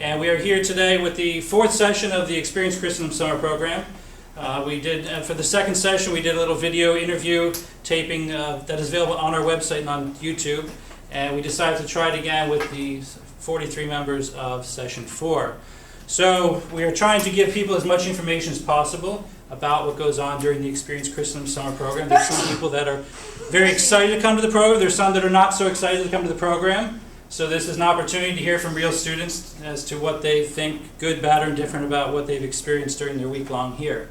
And we are here today with the fourth session of the Experience Christendom Summer Program. For the second session, we did a little video interview taping that is available on our website and on YouTube. And we decided to try it again with the 43 members of session 4. So we are trying to give people as much information as possible about what goes on during the Experience Christendom Summer Program. There's some people that are very excited to come to the program. There's some that are not so excited to come to the program. So this is an opportunity to hear from real students as to what they think, good, bad, or indifferent, about what they've experienced during their week long here.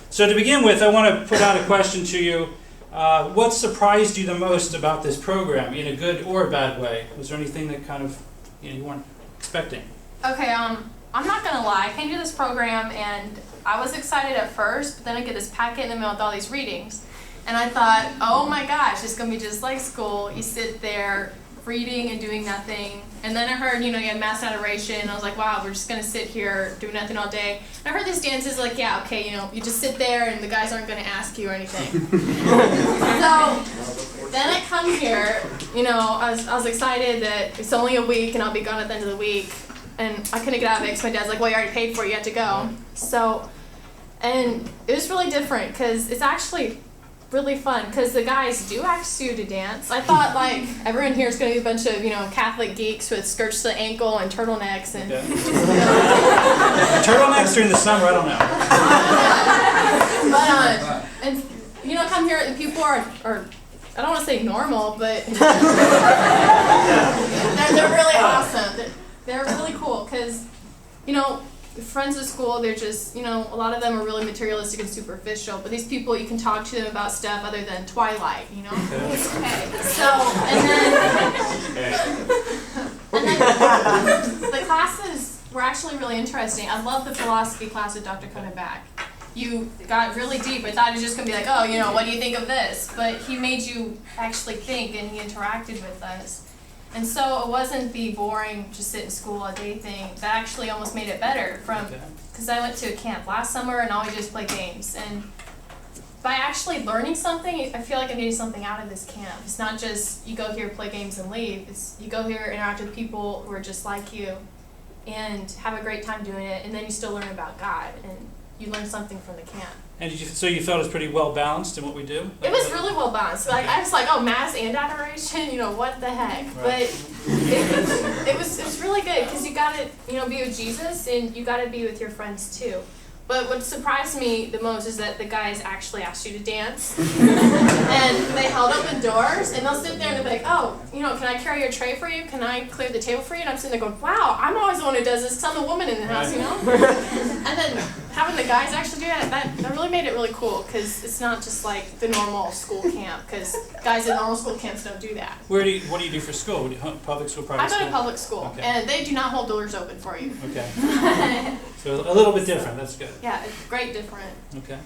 So to begin with, I want to put out a question to you. What surprised you the most about this program, in a good or a bad way? Was there anything that kind of you weren't expecting? Okay, I'm not going to lie. I came to this program and I was excited at first, but then I get this packet in the mail with all these readings. And I thought, oh my gosh, it's going to be just like school. You sit there reading and doing nothing. And then I heard, you had mass adoration. And I was like, wow, we're just going to sit here doing nothing all day. And I heard these dances like, yeah, okay, you just sit there and the guys aren't going to ask you or anything. So then I come here, I was excited that it's only a week and I'll be gone at the end of the week. And I couldn't get out of it because my dad's like, well, you already paid for it, you have to go. So, and it was really different because it's actually really fun because the guys do ask you to dance. I thought like everyone here is going to be a bunch of Catholic geeks with skirts to the ankle and turtlenecks and turtlenecks during the summer, I don't know. But and come here and people are I don't want to say normal, but they're really awesome. They're really cool because friends at school, they're just, a lot of them are really materialistic and superficial, but these people, you can talk to them about stuff other than Twilight, Okay. So, and then the classes were actually really interesting. I love the philosophy class with Dr. Back. You got really deep. I thought it was just going to be like, oh, what do you think of this? But he made you actually think, and he interacted with us. And so it wasn't the boring, just sit in school all day thing. That actually almost made it better because I went to a camp last summer and all we did was play games. And by actually learning something, I feel like I'm getting something out of this camp. It's not just you go here, play games, and leave. It's you go here, interact with people who are just like you, and have a great time doing it. And then you still learn about God, and you learn something from the camp. And so you felt it was pretty well balanced in what we do? It was really well balanced. Like I was like, oh, mass and adoration, what the heck? Right. But it was really good because you got to be with Jesus and you got to be with your friends too. But what surprised me the most is that the guys actually asked you to dance, and they held open doors, and they'll sit there and they'll be like, oh, can I carry your tray for you? Can I clear the table for you? And I'm sitting there going, wow, I'm always the one who does this because I'm the woman in the house, And then having the guys actually do that really made it really cool because it's not just like the normal school camp because guys in normal school camps don't do that. What do you do for school? Public school, private school? I go to public school, okay. And they do not hold doors open for you. Okay. So a little bit different. That's good. Yeah, it's great different. Okay.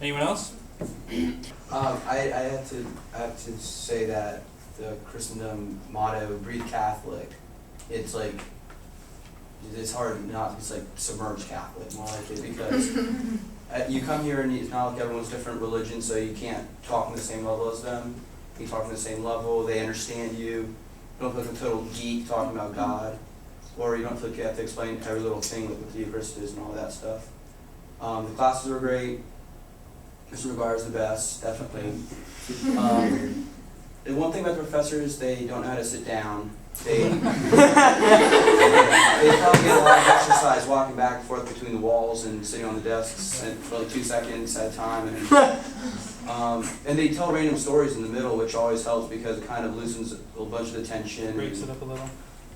Anyone else? I have to say that the Christendom motto, "Breathe Catholic," it's hard not. It's like submerged Catholic, more like it, because you come here and it's not like everyone's different religion, so you can't talk on the same level as them. You talk on the same level. They understand you. You don't feel like a total geek talking about God. Or you don't feel like you have to explain every little thing like what the Eucharist is and all that stuff. The classes were great. Mr. McGuire is the best, definitely. The one thing about the professors, they don't know how to sit down. They probably get a lot of exercise walking back and forth between the walls and sitting on the desks for like 2 seconds at a time. And they tell random stories in the middle, which always helps because it kind of loosens a bunch of the tension. Breaks it up a little.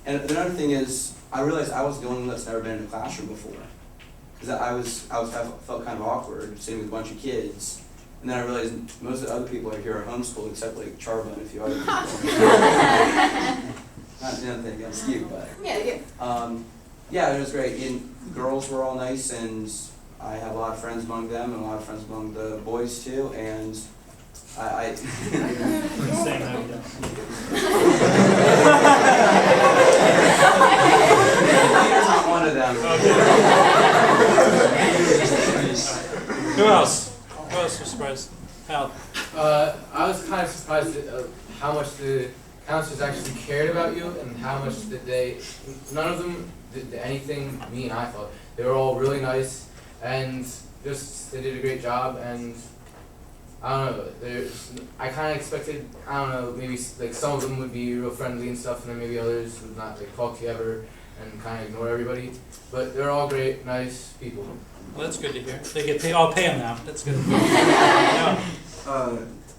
And another thing is, I realized I was the only one that's never been in a classroom before, because I felt kind of awkward sitting with a bunch of kids, and then I realized most of the other people here are homeschooled except like Charba and a few other people. Not anything against you, but yeah, it was great. And the girls were all nice, and I have a lot of friends among them, and a lot of friends among the boys too, and I Same how you Peter's not one of them. Who else? Who else was surprised? Hal? I was kind of surprised at how much the counselors actually cared about you and how much that none of them did anything mean. I thought they were all really nice, and just they did a great job. And I don't know. I kind of expected, I don't know, maybe like some of them would be real friendly and stuff, and then maybe others would not like talk to you ever and kind of ignore everybody. But they're all great, nice people. Well, that's good to hear. They get paid. I'll pay them now. That's good. Yeah.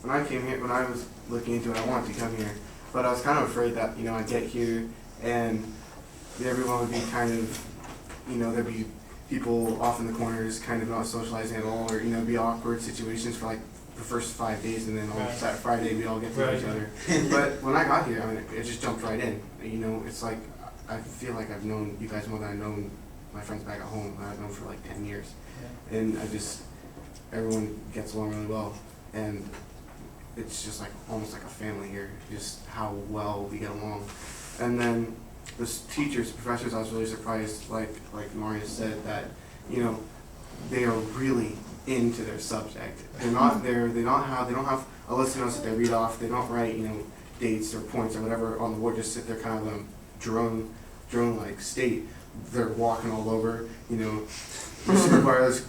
When I came here, when I was looking into it, I wanted to come here, but I was kind of afraid that, you know, I'd get here and everyone would be kind of, you know, there'd be people off in the corners kind of not socializing at all, or, you know, be awkward situations for like the first 5 days, and then on that Friday we all get to know each other. But when I got here, I mean, it just jumped right in. You know, it's like, I feel like I've known you guys more than I've known my friends back at home, that I've known for like 10 years. Yeah. And everyone gets along really well. And it's just like almost like a family here, just how well we get along. And then the teachers, professors, I was really surprised, like Maria said, that, you know, they are really into their subject. They're not there, they don't have a list of notes that they read off, they don't write, you know, dates or points or whatever on the board, just sit there kind of drone like state. They're walking all over, you know, the supervisors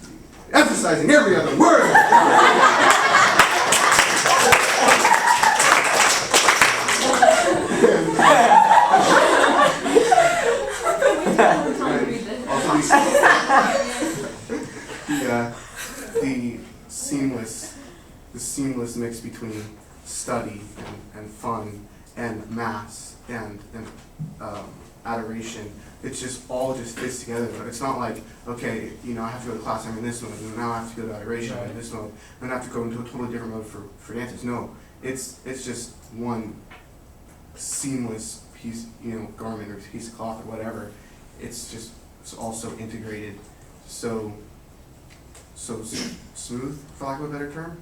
emphasizing every other word. The seamless mix between study and fun and mass and adoration. It's just all just fits together. It's not like, okay, you know, I have to go to class, I'm in this mode, and now I have to go to adoration, I'm in this mode, and I have to go into a totally different mode for dances. No, it's just one seamless piece, you know, garment or piece of cloth or whatever. It's all so integrated, so smooth, for lack of a better term.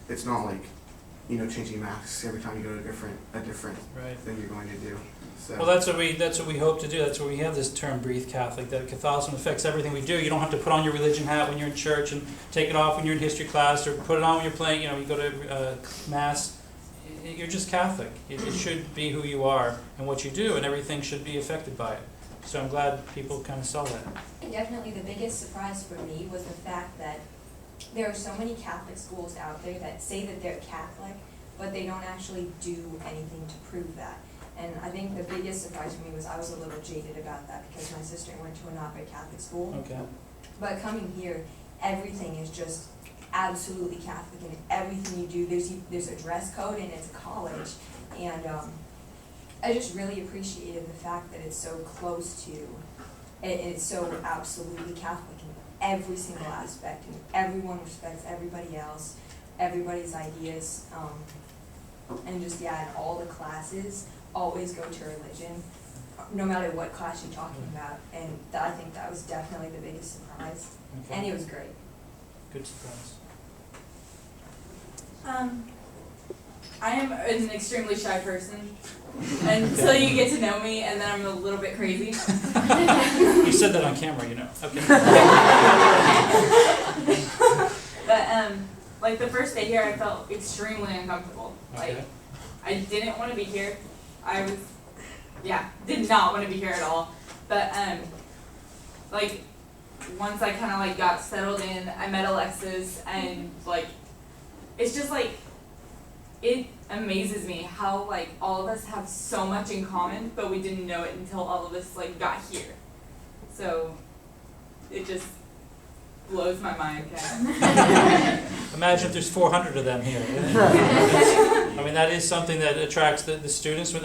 It's not like, you know, changing masks every time you go to a different thing you're going to do. So. Well, that's what we hope to do. That's why we have this term "Breathe Catholic." That Catholicism affects everything we do. You don't have to put on your religion hat when you're in church and take it off when you're in history class, or put it on when you're playing. You know, you go to mass. You're just Catholic. It should be who you are and what you do, and everything should be affected by it. So I'm glad people kind of saw that. Definitely the biggest surprise for me was the fact that there are so many Catholic schools out there that say that they're Catholic, but they don't actually do anything to prove that. And I think the biggest surprise for me was I was a little jaded about that because my sister went to a not very Catholic school. Okay. But coming here, everything is just absolutely Catholic, and everything you do, there's a dress code, and it's a college. And I just really appreciated the fact that it's so close to, and it's so absolutely Catholic in every single aspect, and everyone respects everybody else, everybody's ideas, and just, yeah, and all the classes always go to religion, no matter what class you're talking about, and I think that was definitely the biggest surprise, Okay. and it was great. Good surprise. I am an extremely shy person until you get to know me, and then I'm a little bit crazy. You said that on camera, you know. Okay. But like the first day here, I felt extremely uncomfortable. Okay. Like I didn't want to be here. Did not want to be here at all. But like once I kind of like got settled in, I met Alexis, and like it's just like it amazes me how like all of us have so much in common, but we didn't know it until all of us like got here. So it just blows my mind. Imagine if there's 400 of them here. I mean, that is something that attracts the students. I mean,